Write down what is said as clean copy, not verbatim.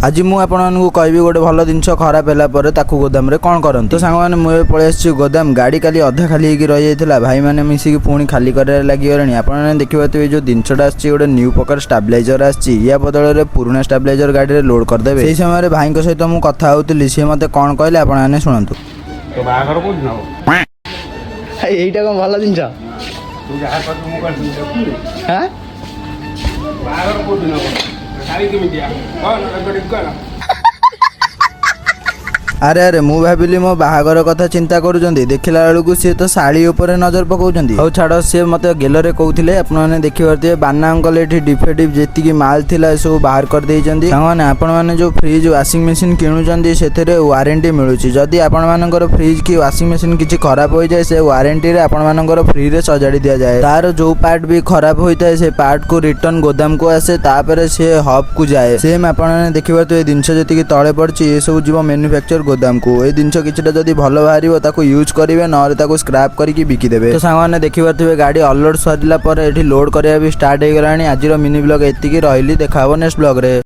आज मुझे कहि गोटे भल जिन खराब है गोदाम कौन करते तो सांग मैंने मुझे पलि गोदाम गाड़ी काली अधा खाली रही जाता भाई मैंने मिसिक पुणी खाली कर लगे आपने देखिए जो जिनटा गोटे न्यू प्रकार स्टाबिलाइजर या बदल में पुराना स्टाबिलाइजर गाड़ी में लोड करदे से समय भाई सहित मुझे कथा होती सी मत कौन कहले आपने शुणु এইটা কোন ভালো জিনিস হ্যাঁ अरे अरे मु भाविली मो बाहागर कथा चिंता करुँच देखला बेलू सी तो शाड़ी उपर नजर पकाउछंती हौ छाड़ सी मत गेलरे कहते आपने देखिए बाना अंकल ये डिफेक्टिव जी माल थिला सब बाहर कर देइछंती सामाने आपण माने जो फ्रिज वाशिंग मशीन किणुचंती सेथिरे वारंटी मिलुची जदि आपण मानकर फ्रिज की वाशिंग मशीन किछि खराब हो जाए से वारंटी रे आपण मानकर फ्री रे सजाड़ी दिया जाए तार जो पार्ट भी खराब होता है से पार्ट को रिटर्न गोदाम को आसे तापर से हब को जाए सेम आपने देखिए जिनस जी तले पड़ी ये सब जीव मैन्युफैक्चर गोदाम को ये जिन किसी जब भल बाहर यूज करेंगे ना स्क्रैप करके बिकिदेवे तो सांग देखिए गाड़ी अनलोड सरला लोड करवा भी स्टार्ट हो गला आज मिनी ब्लॉग एतिकी रही देखा नेक्स्ट ब्लॉग रे।